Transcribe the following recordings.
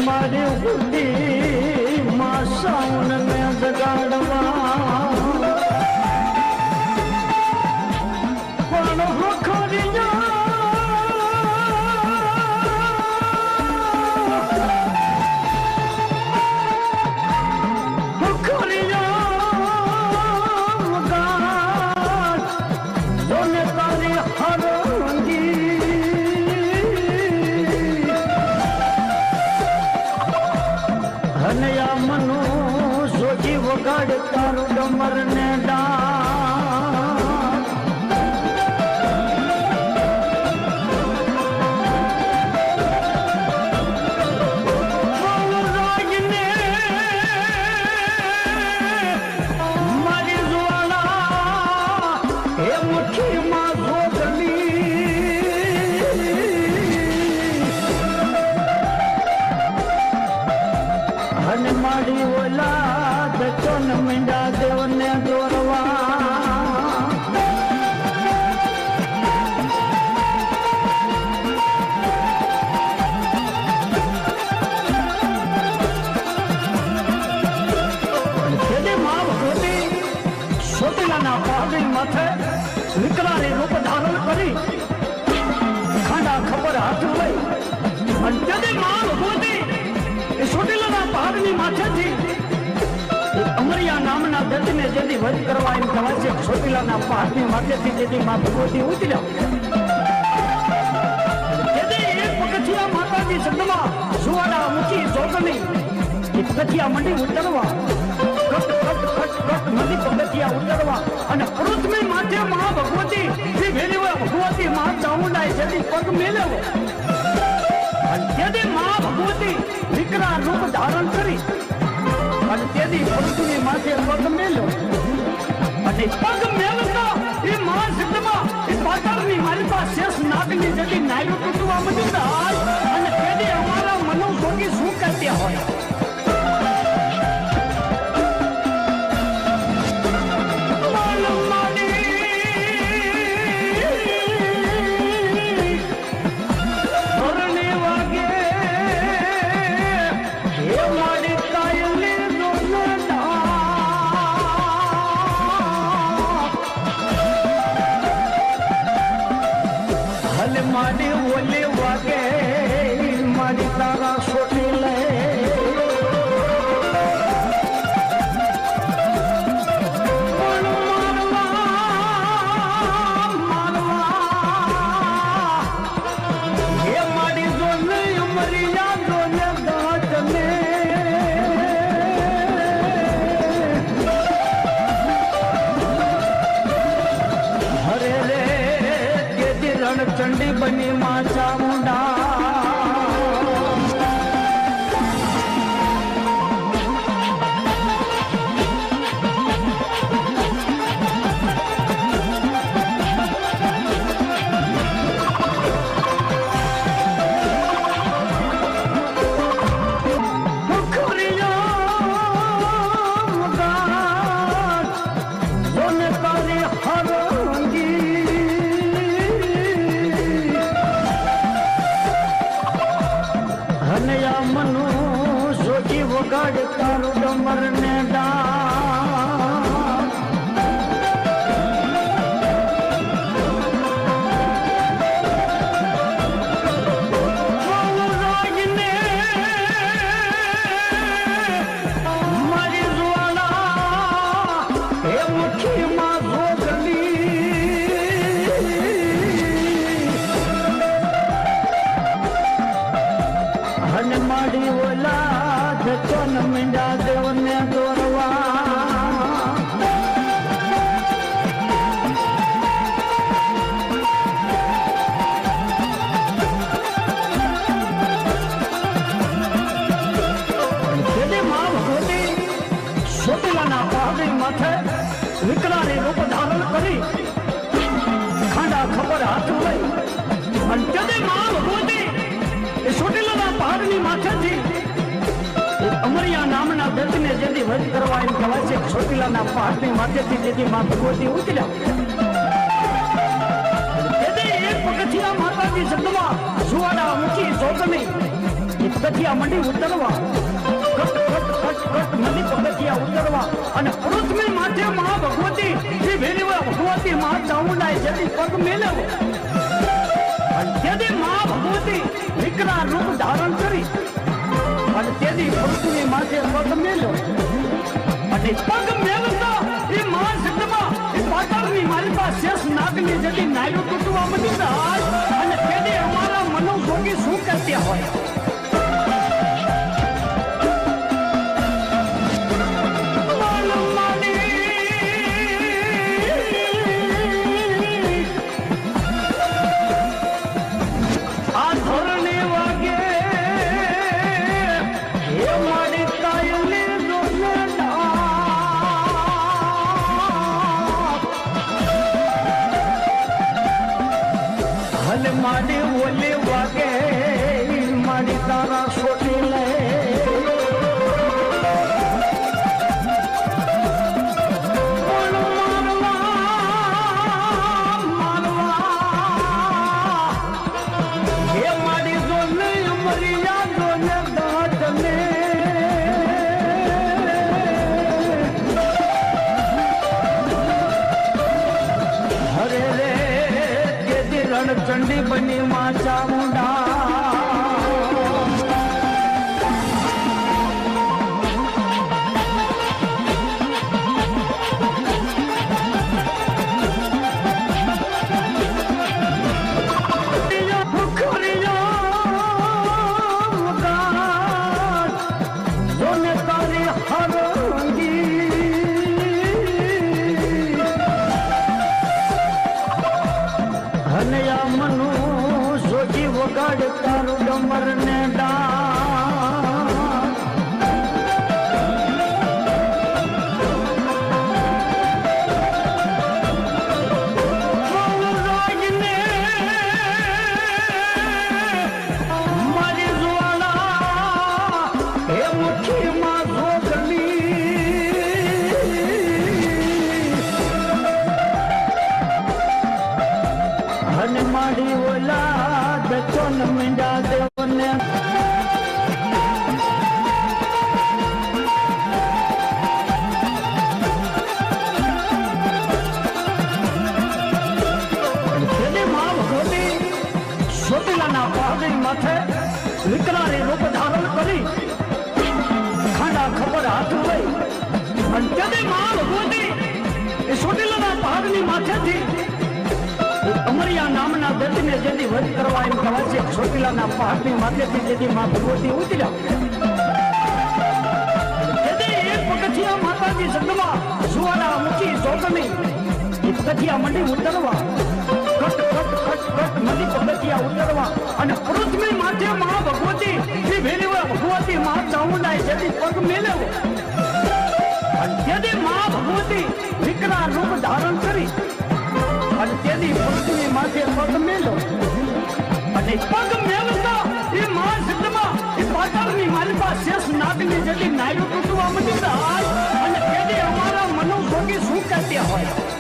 મારી બુદ્ધિ માં સાઉન ને જગાડવા પણ ખરી વગાડ તારું ડમર ને મારી જ્વાળા હે મુઠ્ઠીમાં અને મારી ઓલા દચન મીંડા દેવને દોરવા સોટીલાના પહાડી માથે વિકરાળી રૂપ ધારણ કરી ખાંડા ખબર હાથ લઈ અને તેથી માં ભગવતી એ સોટીલાના પહાડની માથેથી અમરિયા નામના દત્તને જેથી વધ કરવા એમ કહેવાય છે. સોટીલાના પહાડની માથેથી જેથી માં ભગવતી ઉતર્યા જેથી એક પગથિયા માતાજી સંગમાં સુવાડા ઊંચી જોગની એ પગથિયા મંડી ઉતરવા કટ નદી પગથિયા ઉતરવા અને પૃથ્વી માથે મહા ભગવતી જે ભેલી હોય ભગવતી મા ચામુંડાએ જેથી પગ મેળવ્યો અને તેથી મા ભગવતી વિકરાળ રૂપ ધારણ કરી અને તેથી પૃથ્વી માથે પગ મેલ્યો અને પગ મેળવતા એ મહાસિદ્ધમાં એ પાતાળની મારી પાસે શેષ નાગની જતી નાયરો તૂટવા મળ્યું અને તેથી અમારા મનો ભોગી શું કહેતા હોય મારી ઓલી વાગે મારી તારા સોટી લે એ મારી જોને ઉમરિયા જોને દાંતને હરે રે ચંડી બની માં ચામુંડા મનુ સોજી વગાડ તારું ડમર ને મારી જ્વાળા હે મુઠ્ઠીમાં અને મારી ઓલા ધન મીંડા દેવને દોરવા સોટીલાના પહાડી માથે વિકરાળી રૂપ ધારણ કરી ખાંડા ખબર હાથ લઈ અને તેથી માં ભગવતી એ સોટીલાના પહાડની માથેથી અમરિયા નામના દત્તને જેથી વધ કરવા એમ કહેવાય છે ચોટીલાના પહાડની માથેથી જેથી માં ભગવતી ઉતર્યા તેથી એક પગથિયા માતાજી શબ્દમાં સુવાડા મૂકી જોતની એ પગથિયા મંડી ઉતરવા કટ નદી પગથિયા ઉતરવા અને પૃથ્વી માથે મહા ભગવતી જે ભેરવા ભગવતી મહા ચામુંડાએ જેથી પગ મેળવ્યો તેથી મહા ભગવતી વિકરાળ રૂપ ધારણ કરી અને તેથી પૃથ્વી માથે પગ મેળ્યો અને પગ મેળવતા એ મહા શબ્દમાં એ પાતાળની માલિકા શેષ નાગની જેથી નાયરું તૂટવા મળી જાય અને તેથી અમારા મનોભોગી શું કરતા હોય માડી ઓલી વાગે માડી તારા છોટી લે હે માડી જોને મરિયા જોને દાટને હરે રે ચંડી બની માં ચામુંડા વગાડ તારું ડમર ને મારી જ્વાળા હે મુઠ્ઠીમાં અને મારી ઓલા ચોન મીંડા દેવને ચોટીલાના પહાડી માથે વિકરાળી રૂપ ધારણ કરી ખાંડા ખબર હાથ લઈ અને તેથી મહા ભગવતી એ ચોટીલાના પહાડની માથેથી અમરિયા નામના દત્તને જેથી વધ કરવા એમ કહેવાય છે ચોટીલાના પહાડની માથેથી જેથી માં ભગવતી ઉતર્યા તેથી એક પગથિયા માતાજી શબ્દમાં સુવાડા મૂકી જોતની એ પગથિયા મંડી ઉતરવા કટ નદી પગથિયા ઉતરવા અને પૃથ્વી માથે મહા ભગવતી જે ભેરવા ભગવતી મહા ચામુંડાએ જેથી પગ મેળવ્યો અને તેથી મહા ભગવતી વિકરાળ રૂપ ધારણ કરી અને તેથી પૃથ્વી માથે પગ મેલો અને પગ મેલતા એ મહા શબ્દમાં એ પાતાળની માલિકા શેષ નાગની જેથી નાયરું તૂટવા મળી જાય અને તેથી અમારા મનોભોગી શું કહેતા હોય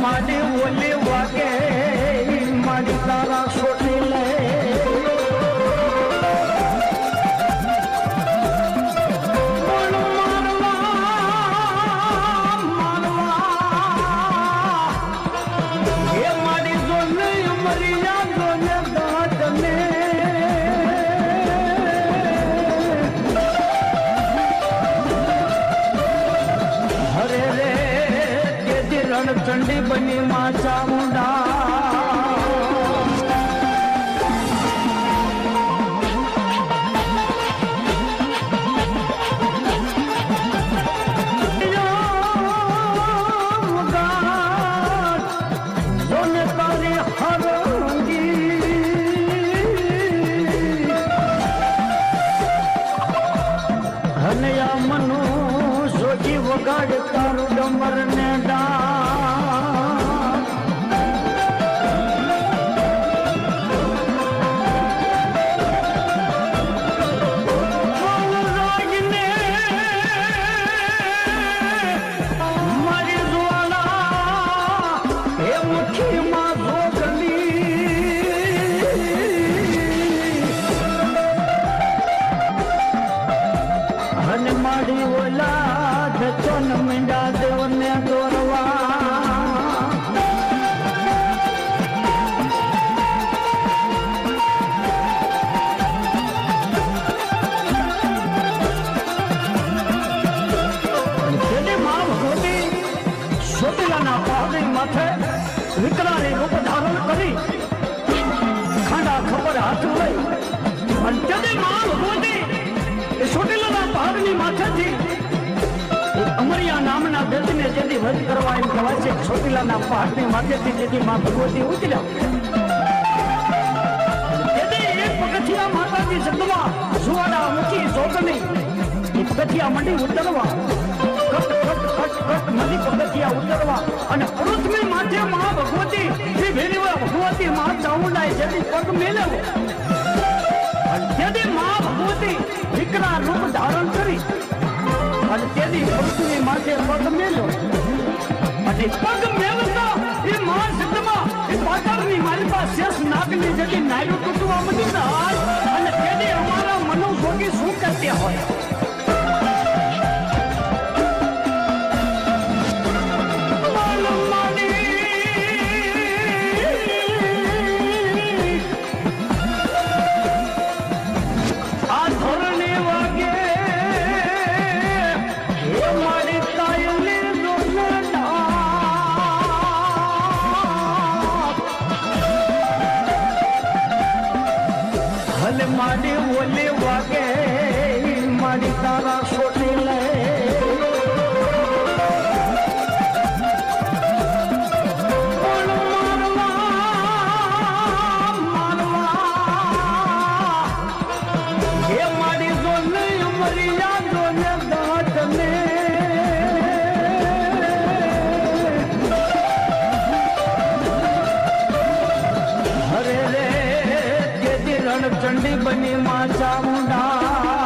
માડી ઓલી વાગે માડી તારા છોટી લે હે માડી જોને મરિયા જોને દાટને હરે રે ચંડી બની માં ચામુંડા મુઠ્ઠીમાં જોગલી અને માડી ઓલા જચન મીંડા દેવને દોરવા વિકરાળી રૂપ ધારણ કરી ખાંડા ખબર હાથ લઈ અને તેથી માં ભગવતી એ ચોટીલાના પહાડની માથેથી અમરિયા નામના દર્દીને જેથી વધ કરવા એમ કહેવાય છે. ચોટીલાના પહાડની માથેથી જેથી માં ભગવતી ઉતર્યા તેથી એક પગથિયા માતાજી શબ્દમાં સુવાડા મૂકી જોગની એ પગથિયા મંડી ઉતરવા કટ કટ કટ કટ નદી પગથિયા ઉતરવા અને પૃથ્વી માથે મહા ભગવતી શ્રી ભેરીવા ભગવતી મહા ચામુંડાએ જેથી પગ મેળવ્યો અને તેથી મહા ભગવતી વિકરા રૂપ ધારણ કરી અને તેથી પૃથ્વી માથે પગ મેળવ્યો અને પગ મેળવતા એ મહા સિદ્ધમાં એ પાતાળની માલિકા શેષ નાગની જેથી નાયરું તૂટવા મંડી અને તેથી અમારા મનોભોગી શું કરતા હોય માડી ઓલી વાગે માડી તારા છોટી લે એ માડી જો નહીં મરિયા જો ને દાંત ને હરે રે ચંડી બની માં ચામુંડા